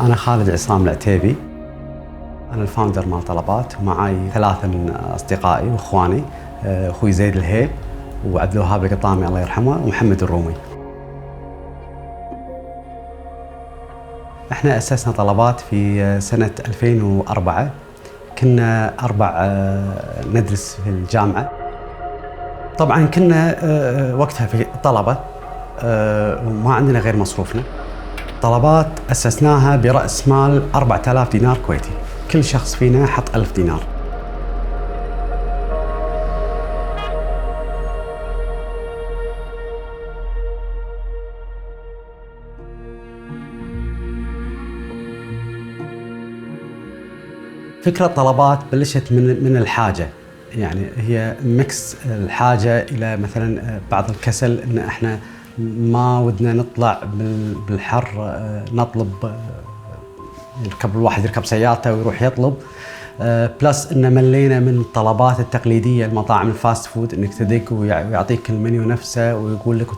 أنا خالد عصام العتيبي. أنا الفاوندر مال طلبات، ومعاي 3 من أصدقائي وإخواني، أخوي زيد الهيب وعبد الوهاب القطامي الله يرحمه ومحمد الرومي. احنا أسسنا طلبات في سنة 2004. كنا 4 ندرس في الجامعة. طبعا كنا وقتها في طلبة وما عندنا غير مصروفنا. طلبات أسسناها برأس مال 4000 دينار كويتي، كل شخص فينا حط 1000 دينار. فكرة طلبات بلشت من الحاجة، يعني هي ميكس الحاجة إلى مثلا بعض الكسل، إن إحنا ما ودنا نطلع بالحر نطلب، الواحد يركب سيارته ويروح يطلب، بلس إن ملينا من الطلبات التقليدية المطاعم الفاست فود، إنك تدق ويعطيك المنيو نفسه ويقول لك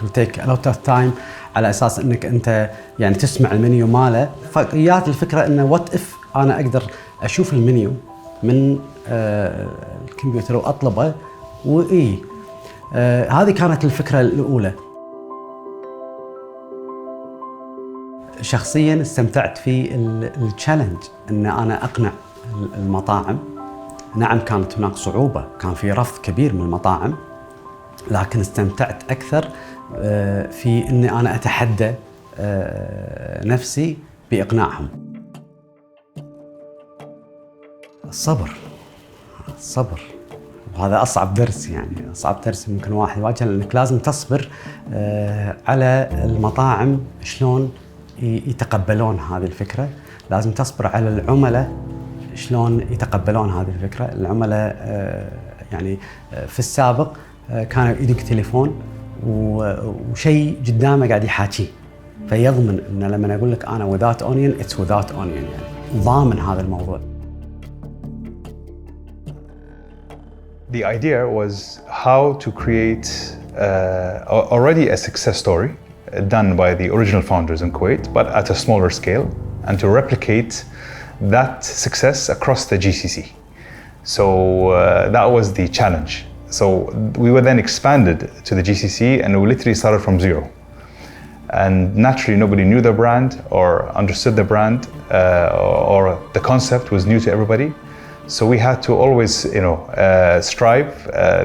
to take a lot of time على أساس إنك أنت يعني تسمع المنيو ماله. فجات الفكرة إنه وات إف أنا أقدر أشوف المنيو من الكمبيوتر وأطلبه وإيه. هذه كانت الفكرة الأولى. شخصياً استمتعت في التشالنج، إن أنا أقنع المطاعم. نعم كانت هناك صعوبة، كان في رفض كبير من المطاعم، لكن استمتعت أكثر في إني أنا أتحدى نفسي بإقناعهم. الصبر، وهذا أصعب درس، يعني أصعب درس ممكن واحد يواجهه، لأنك لازم تصبر على المطاعم شلون يتقبلون هذه الفكرة. لازم تصبر على العملاء شلون يتقبلون هذه الفكرة. العملاء يعني في السابق كانوا يدق تليفون وشيء قدامه قاعد يحاكيه، فيضمن إن لما أقول لك أنا without onion it's without onion، يعني ضامن هذا الموضوع. The idea was how to create already a success story done by the original founders in Kuwait, but at a smaller scale, and to replicate that success across the GCC. So that was the challenge. So we were then expanded to the GCC, and we literally started from zero. And naturally, nobody knew the brand or understood the brand, or the concept was new to everybody. So we had to always, strive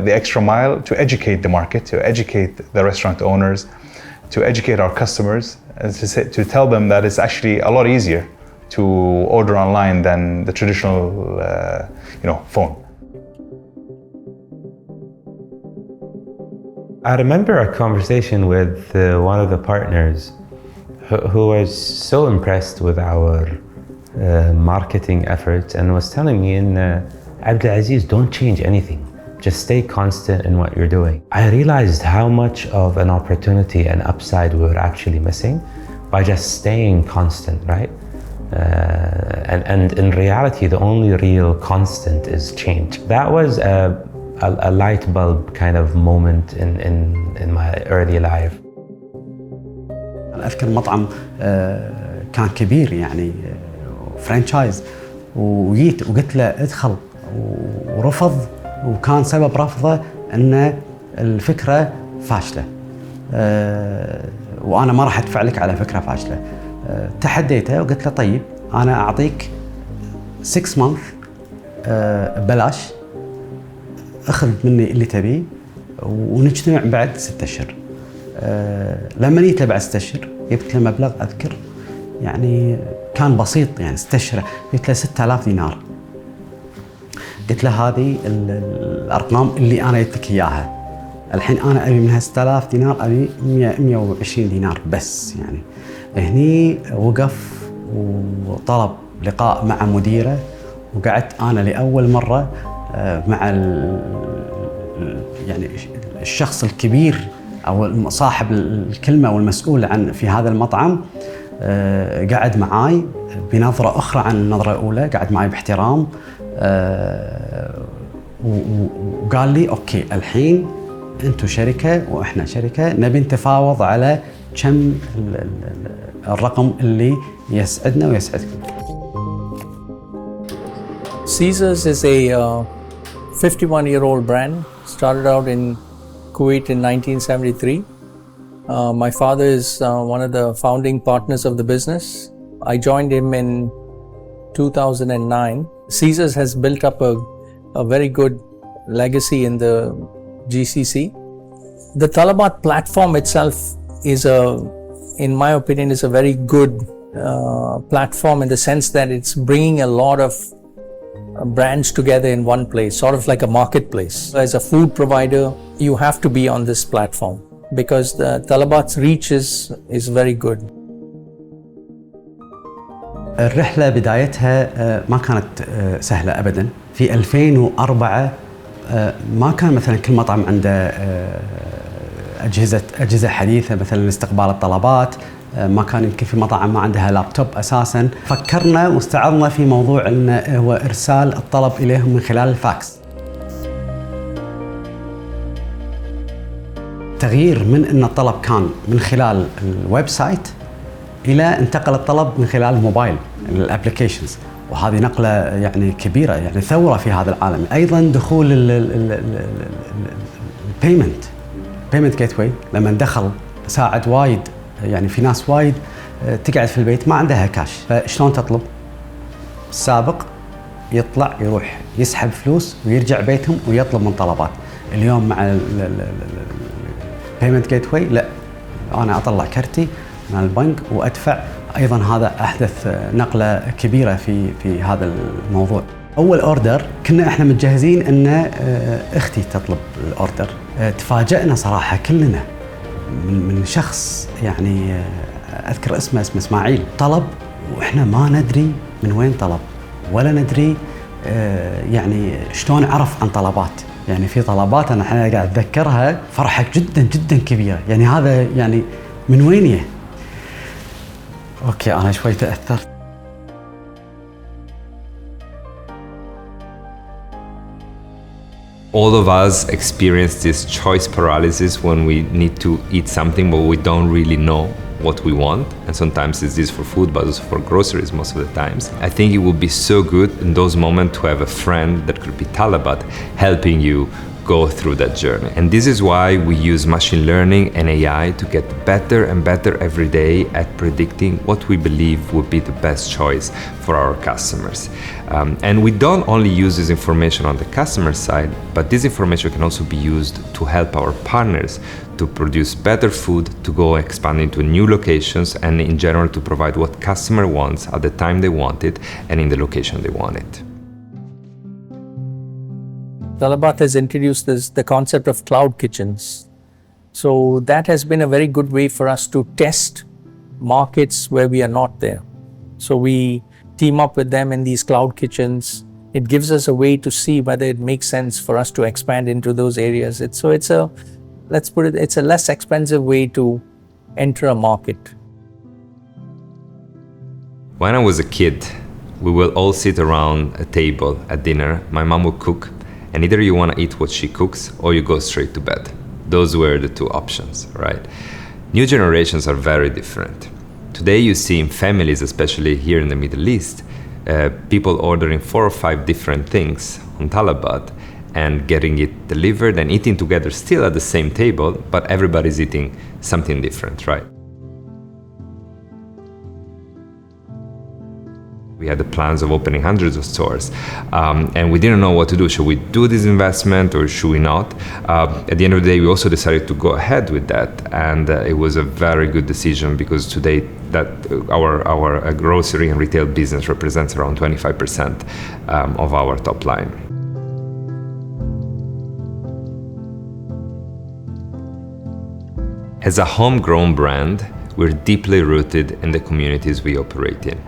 the extra mile to educate the market, to educate the restaurant owners, to educate our customers, and to tell them that it's actually a lot easier to order online than the traditional, phone. I remember a conversation with one of the partners who was so impressed with our marketing efforts and was telling me, Abdulaziz, don't change anything. Just stay constant in what you're doing. I realized how much of an opportunity and upside we were actually missing by just staying constant, right? And in reality, the only real constant is change. That was a light bulb kind of moment in my early life. أذكر مطعم كان كبير، يعني فرانشايز، وجيت وقلت له ادخل، ورفض، وكان سبب رفضه ان الفكره فاشله، وانا ما راح ادفع لك على فكره فاشله. تحديته وقلت له طيب انا اعطيك 6 مانث ببلاش، اخذ مني اللي تبيه ونجتمع بعد 6 أشهر. لما جيت له بعد 6 أشهر جبت له مبلغ اذكر يعني كان بسيط، يعني 6 أشهر قلت له 6000 دينار. قلت له هذه الارقام اللي انا جبتك اياها، الحين انا ابي منها 6000 دينار، ابي 120 دينار بس. يعني هني وقف وطلب لقاء مع مديره، وقعدت انا لاول مره مع يعني الشخص الكبير او صاحب الكلمه والمسؤول عن في هذا المطعم. قعد معاي بنظره اخرى عن النظره الاولى، قعد معاي باحترام، وقال لي اوكي الحين انتم شركه واحنا شركه، نبي نتفاوض على كم الرقم اللي يسعدنا ويسعدكم. Caesars is a 51-year-old brand. Started out in Kuwait in 1973. My father is one of the founding partners of the business. I joined him in 2009. Caesars has built up a very good legacy in the GCC. The Talabat platform itself is in my opinion, is a very good platform in the sense that it's bringing a lot of brands together in one place, sort of like a marketplace. As a food provider, you have to be on this platform because the Talabat's reach is very good. الرحلة بدايتها ما كانت سهلة أبداً. في 2004 ما كان مثلاً كل مطعم عنده أجهزة حديثة مثلاً لاستقبال الطلبات. ما كان يمكن في مطاعم ما عندها لابتوب أساساً. فكرنا واستعرضنا في موضوع إنه هو إرسال الطلب إليهم من خلال الفاكس. تغيير من إن الطلب كان من خلال الويب سايت إلى انتقل الطلب من خلال الموبايل الابليكيشنز، وهذه نقلة يعني كبيرة، يعني ثورة في هذا العالم. أيضاً دخول البيمنت جيت واي لما دخل ساعد وايد، يعني في ناس وايد تقعد في البيت ما عندها كاش، فشلون تطلب؟ السابق يطلع يروح يسحب فلوس ويرجع بيتهم ويطلب من طلبات. اليوم مع البيمنت جيت واي لا، أنا أطلع كرتي من البنك وأدفع. أيضاً هذا أحدث نقلة كبيرة في هذا الموضوع. أول أوردر كنا إحنا متجهزين إن أختي تطلب الأوردر. تفاجأنا صراحة كلنا من شخص يعني أذكر اسمه إسماعيل، طلب وإحنا ما ندري من وين طلب ولا ندري يعني شلون عرف عن طلبات. يعني في طلبات أنا قاعد أتذكرها فرحة جداً جداً كبيرة، يعني هذا يعني من وين أوكي أنا شوي تأثرت. All of us experience this choice paralysis when we need to eat something but we don't really know what we want, and sometimes it's this for food but also for groceries most of the times. I think it would be so good in those moments to have a friend that could be Talabat helping you go through that journey. And this is why we use machine learning and AI to get better and better every day at predicting what we believe would be the best choice for our customers. And we don't only use this information on the customer side, but this information can also be used to help our partners to produce better food, to go expand into new locations, and in general to provide what customer wants at the time they want it and in the location they want it. Talabat has introduced the concept of cloud kitchens. So that has been a very good way for us to test markets where we are not there. So we team up with them in these cloud kitchens. It gives us a way to see whether it makes sense for us to expand into those areas. It's a less expensive way to enter a market. When I was a kid, we will all sit around a table at dinner. My mom would cook, and either you want to eat what she cooks or you go straight to bed. Those were the two options, right? New generations are very different. Today you see in families, especially here in the Middle East, people ordering 4 or 5 different things on Talabat and getting it delivered and eating together still at the same table, but everybody's eating something different, right? We had the plans of opening hundreds of stores, and we didn't know what to do. Should we do this investment or should we not? At the end of the day, we also decided to go ahead with that, and it was a very good decision because today that our grocery and retail business represents around 25% of our top line. As a homegrown brand, we're deeply rooted in the communities we operate in.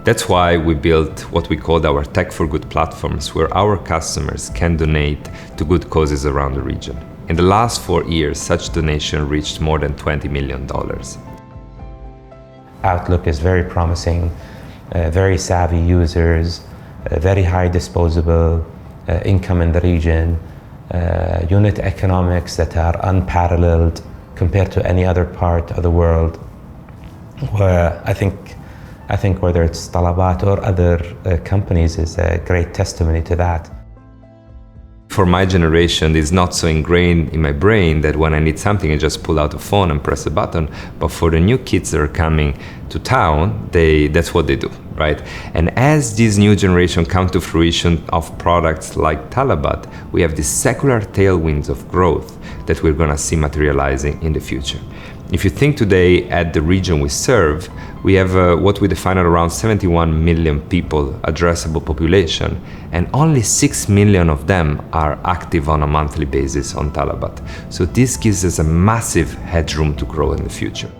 That's why we built what we called our Tech for Good platforms, where our customers can donate to good causes around the region. In the last 4 years, such donation reached more than $20 million. Outlook is very promising, very savvy users, very high disposable income in the region, unit economics that are unparalleled compared to any other part of the world. Where I think whether it's Talabat or other companies is a great testimony to that. For my generation, it's not so ingrained in my brain that when I need something, I just pull out a phone and press a button. But for the new kids that are coming to town, that's what they do, right? And as this new generation come to fruition of products like Talabat, we have these secular tailwinds of growth that we're gonna see materializing in the future. If you think today at the region we serve, we have what we define at around 71 million people addressable population, and only 6 million of them are active on a monthly basis on Talabat. So this gives us a massive headroom to grow in the future.